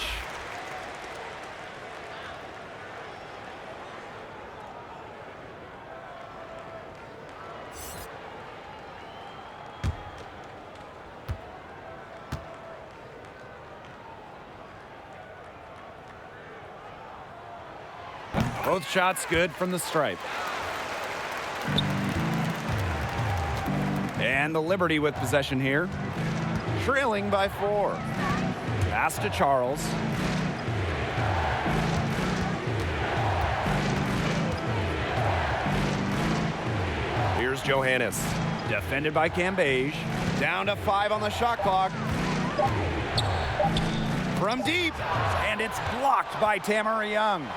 Both shots good from the stripe. And the Liberty with possession here. Trailing by 4. Pass to Charles. Here's Johannes. Defended by Kambei. Down to 5 on the shot clock. From deep. And it's blocked by Tamara Young.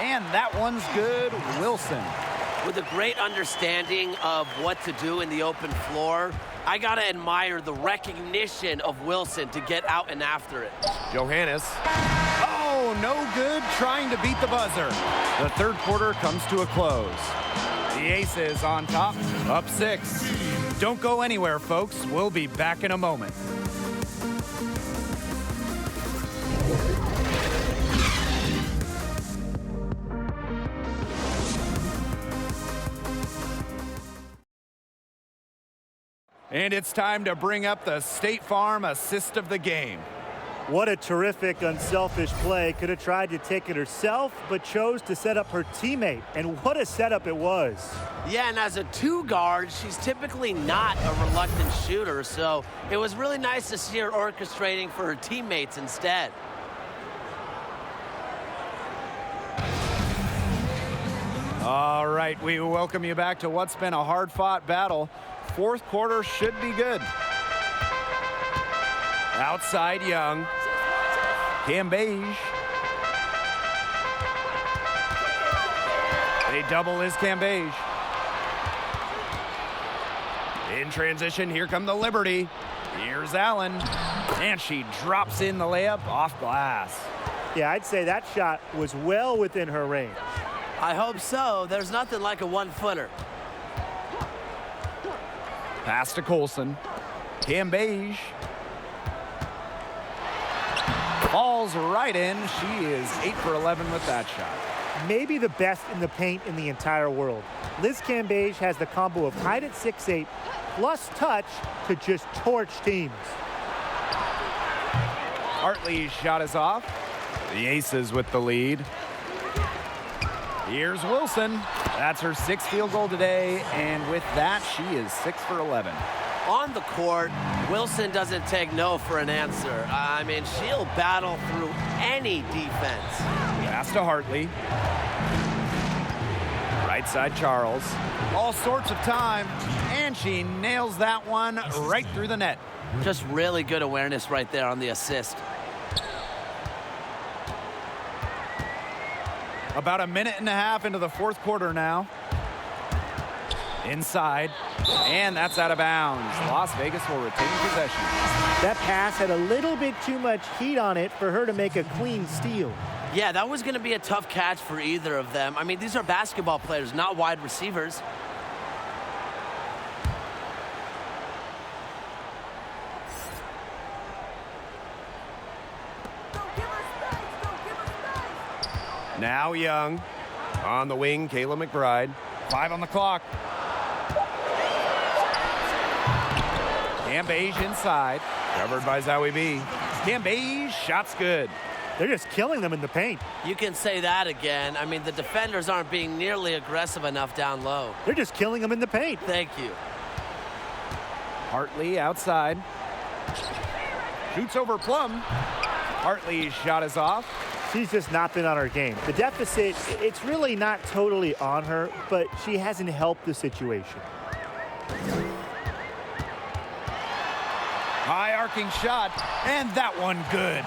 And that one's good. Wilson. With a great understanding of what to do in the open floor, I gotta admire the recognition of Wilson to get out and after it. Johannes. Oh, no good trying to beat the buzzer. The third quarter comes to a close. The Aces on top, up 6. Don't go anywhere, folks. We'll be back in a moment. And it's time to bring up the State Farm assist of the game. What a terrific, unselfish play. Could have tried to take it herself, but chose to set up her teammate. And what a setup it was. Yeah, and as a two guard, she's typically not a reluctant shooter, so it was really nice to see her orchestrating for her teammates instead. All right, we welcome you back to what's been a hard-fought battle. Fourth quarter should be good. Outside Young. Kambei. They double his Kambei. In transition, here come the Liberty. Here's Allen. And she drops in the layup off glass. Yeah, I'd say that shot was well within her range. I hope so. There's nothing like a one-footer. Pass to Colson. Kambei. Falls right in. She is 8 for 11 with that shot. Maybe the best in the paint in the entire world. Liz Kambei has the combo of height at 6'8", plus touch to just torch teams. Hartley's shot is off. The Aces with the lead. Here's Wilson. That's her 6th field goal today, and with that, she is 6 for 11. On the court, Wilson doesn't take no for an answer. I mean, she'll battle through any defense. Pass to Hartley. Right side Charles. All sorts of time, and she nails that one right through the net. Just really good awareness right there on the assist. About a minute and a half into the fourth quarter now. Inside, and that's out of bounds. Las Vegas will retain possession. That pass had a little bit too much heat on it for her to make a clean steal. Yeah, that was going to be a tough catch for either of them. I mean, these are basketball players, not wide receivers. Now Young. On the wing, Kayla McBride. 5 on the clock. Kambei's inside. Covered by Zowie B. Kambei's shot's good. They're just killing them in the paint. You can say that again. I mean, the defenders aren't being nearly aggressive enough down low. They're just killing them in the paint. Thank you. Hartley outside. Shoots over Plum. Hartley's shot is off. She's just not been on her game. The deficit, it's really not totally on her, but she hasn't helped the situation. High arcing shot, and that one good.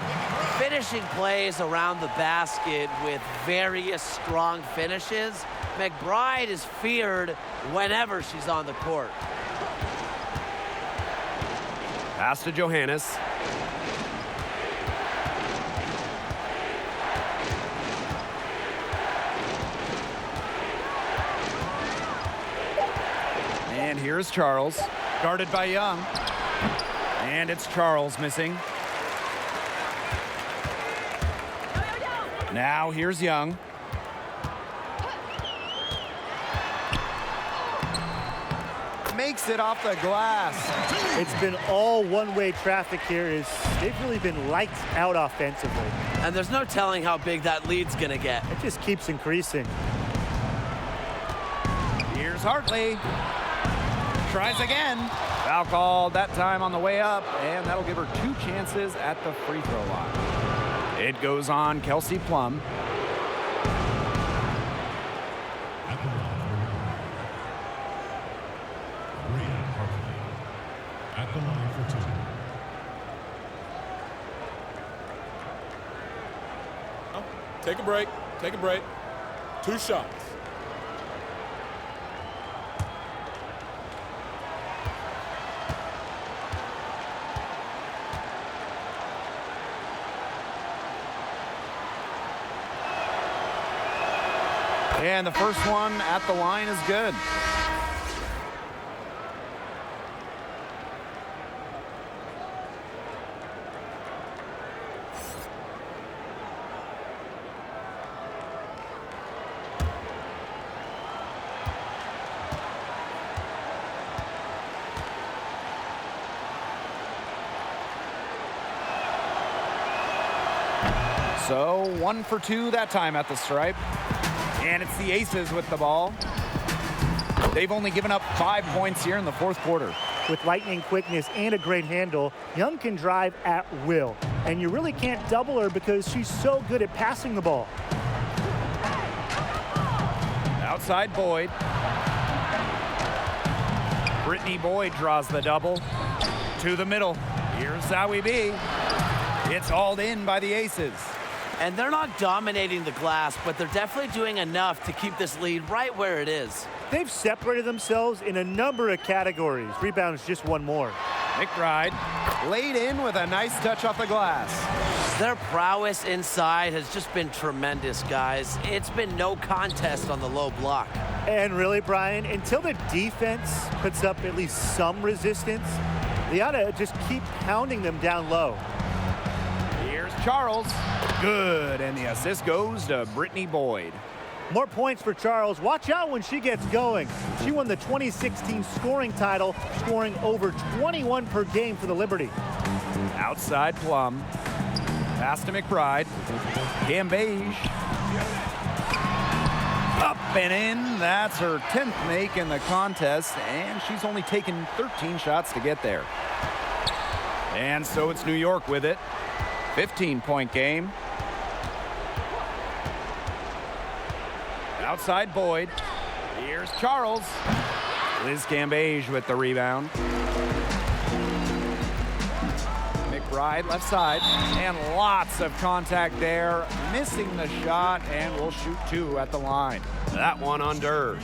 Finishing plays around the basket with various strong finishes. McBride is feared whenever she's on the court. Pass to Johannes. And here's Charles, guarded by Young. And it's Charles missing. Now here's Young. Makes it off the glass. It's been all one-way traffic here. They've really been lights out offensively. And there's no telling how big that lead's gonna get. It just keeps increasing. Here's Hartley. Tries again. Foul called that time on the way up, and that'll give her 2 chances at the free throw line. It goes on Kelsey Plum. At the line for 2. Take a break. Take a break. 2 shots. And the first one at the line is good. So 1 for 2 that time at the stripe. And it's the Aces with the ball. They've only given up 5 points here in the fourth quarter. With lightning quickness and a great handle, Young can drive at will. And you really can't double her because she's so good at passing the ball. Outside Boyd. Brittany Boyd draws the double. To the middle. Here's Zowie B. It's hauled in by the Aces. And they're not dominating the glass, but they're definitely doing enough to keep this lead right where it is. They've separated themselves in a number of categories. Rebounds just one more. McBride laid in with a nice touch off the glass. Their prowess inside has just been tremendous, guys. It's been no contest on the low block. And really, Brian, until the defense puts up at least some resistance, they ought to just keep pounding them down low. Here's Charles. Good, and the assist goes to Brittany Boyd. More points for Charles. Watch out when she gets going. She won the 2016 scoring title, scoring over 21 per game for the Liberty. Outside Plum. Pass to McBride. Kambei. Up and in. That's her 10th make in the contest, and she's only taken 13 shots to get there. And so it's New York with it. 15-point game. Outside Boyd. Here's Charles. Liz Kambei with the rebound. McBride left side. And lots of contact there. Missing the shot, and will shoot 2 at the line. That one under.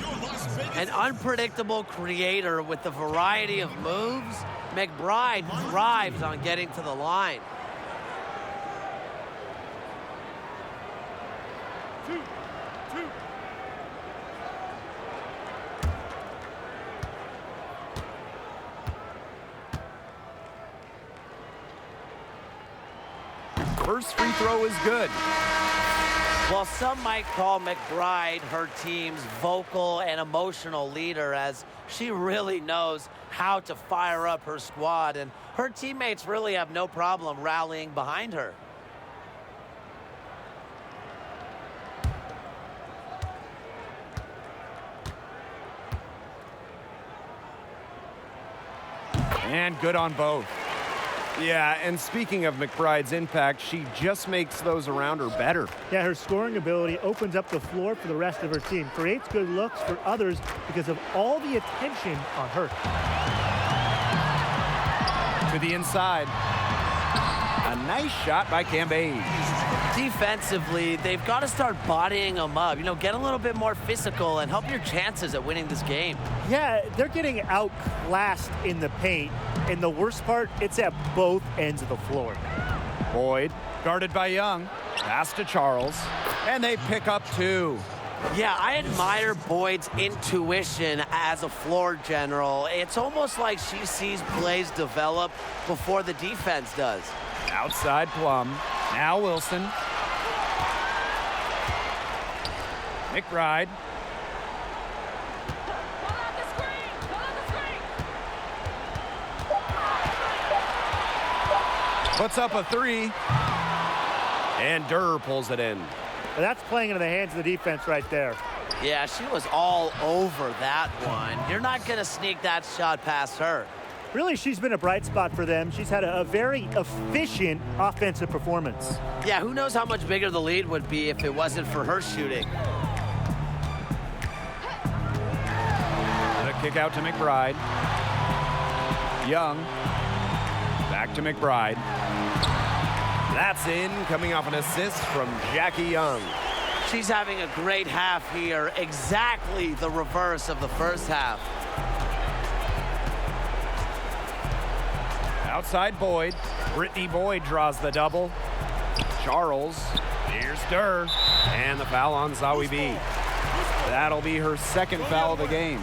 An unpredictable creator with the variety of moves, McBride thrives on getting to the line. First free throw is good. Well, some might call McBride her team's vocal and emotional leader, as she really knows how to fire up her squad, and her teammates really have no problem rallying behind her. And good on both. Yeah, and speaking of McBride's impact, she just makes those around her better. Yeah, her scoring ability opens up the floor for the rest of her team, creates good looks for others because of all the attention on her. To the inside. A nice shot by Kambei. Defensively, they've got to start bodying them up. You know, get a little bit more physical and help your chances at winning this game. Yeah, they're getting outclassed in the paint. And the worst part, it's at both ends of the floor. Boyd, guarded by Young. Pass to Charles. And they pick up 2. Yeah, I admire Boyd's intuition as a floor general. It's almost like she sees plays develop before the defense does. Outside Plum. Now Wilson. McBride. Puts up a 3. And Durr pulls it in. Well, that's playing into the hands of the defense right there. Yeah, she was all over that one. You're not going to sneak that shot past her. Really, she's been a bright spot for them. She's had a very efficient offensive performance. Yeah, who knows how much bigger the lead would be if it wasn't for her shooting. The kick out to McBride. Young. Back to McBride. That's in, coming off an assist from Jackie Young. She's having a great half here, exactly the reverse of the first half. Outside Boyd. Brittany Boyd draws the double. Charles. Here's Durr. And the foul on Zowie B. That'll be her second foul of the game.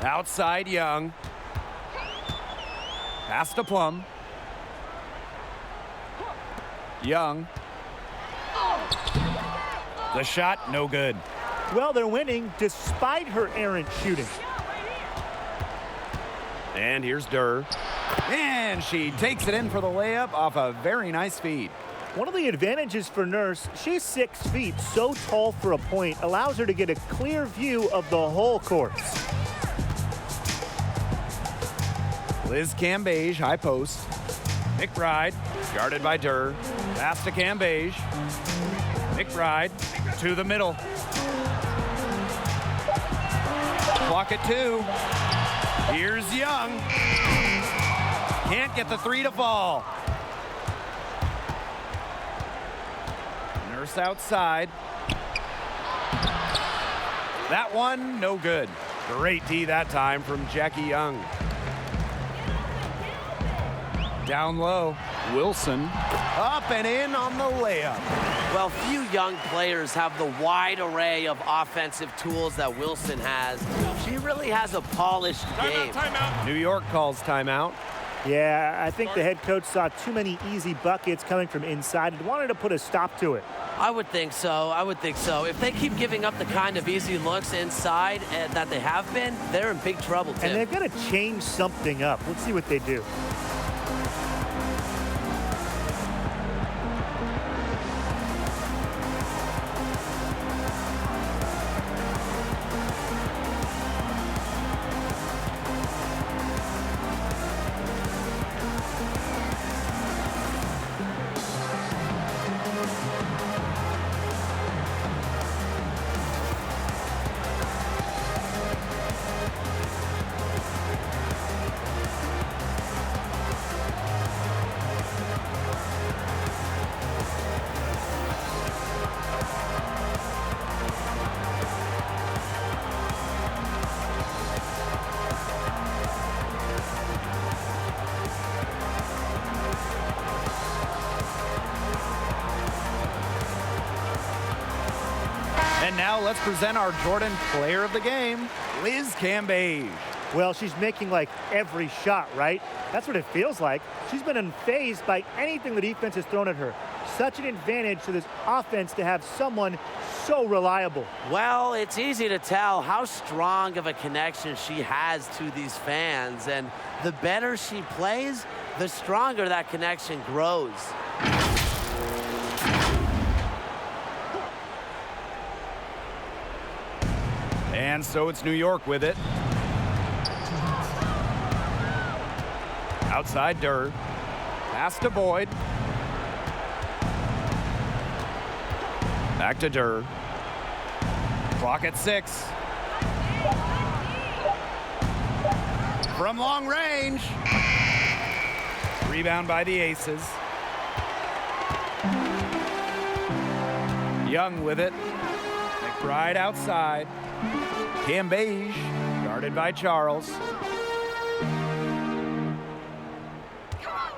Outside Young. Pass to Plum. Young. The shot, no good. Well, they're winning despite her errant shooting. And here's Durr. And she takes it in for the layup off a very nice feed. One of the advantages for Nurse, she's 6 feet, so tall for a point, allows her to get a clear view of the whole court. Liz Kambei, high post. McBride, guarded by Durr. Pass to Kambei. McBride to the middle. Clock at 2. Here's Young. Can't get the 3 to fall. Nurse outside. That one, no good. Great D that time from Jackie Young. Down low, Wilson up and in on the layup. Well, few young players have the wide array of offensive tools that Wilson has. She really has a polished game. Timeout. New York calls timeout. Yeah, I think the head coach saw too many easy buckets coming from inside and wanted to put a stop to it. I would think so. I would think so. If they keep giving up the kind of easy looks inside that they have been, they're in big trouble, Tim. And they've got to change something up. Let's see what they do. And now let's present our Jordan player of the game, Liz Kambei. Well, she's making like every shot, right? That's what it feels like. She's been unfazed by anything the defense has thrown at her. Such an advantage to this offense to have someone so reliable. Well, it's easy to tell how strong of a connection she has to these fans. And the better she plays, the stronger that connection grows. And so it's New York with it. Outside Durr. Pass to Boyd. Back to Durr. Clock at 6. From long range. Rebound by the Aces. Young with it. McBride outside. Kambei, guarded by Charles.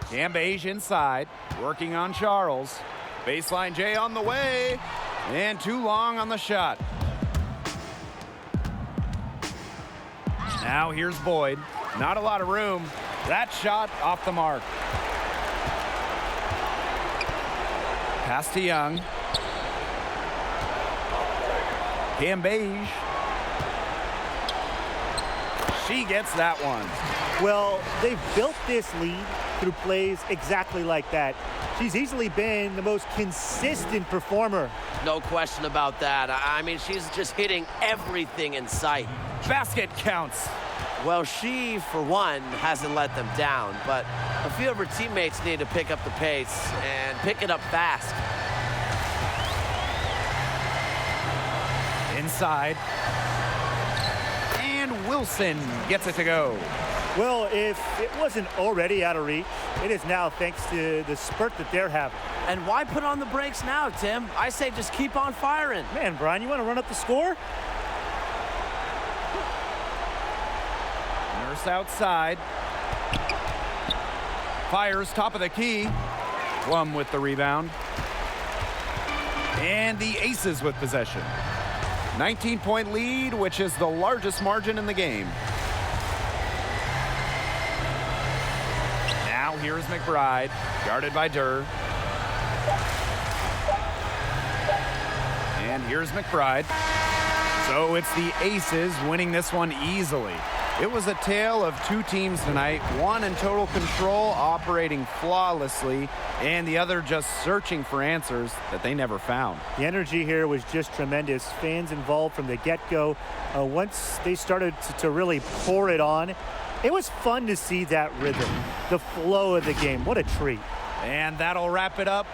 Kambei inside, working on Charles. Baseline J on the way, and too long on the shot. Now here's Boyd. Not a lot of room. That shot off the mark. Pass to Young. Kambei. She gets that one. Well, they've built this lead through plays exactly like that. She's easily been the most consistent performer. No question about that. I mean, she's just hitting everything in sight. Basket counts. Well, she, for one, hasn't let them down, but a few of her teammates need to pick up the pace and pick it up fast. Inside. And Wilson gets it to go. Well, if it wasn't already out of reach, it is now thanks to the spurt that they're having. And why put on the brakes now, Tim? I say just keep on firing. Man, Brian, you want to run up the score? Nurse outside. Fires top of the key. Plum with the rebound. And the Aces with possession. 19-point lead, which is the largest margin in the game. Now here's McBride, guarded by Durr. And here's McBride. So it's the Aces winning this one easily. It was a tale of two teams tonight, one in total control, operating flawlessly, and the other just searching for answers that they never found. The energy here was just tremendous. Fans involved from the get-go. Once they started to really pour it on, it was fun to see that rhythm, the flow of the game. What a treat. And that'll wrap it up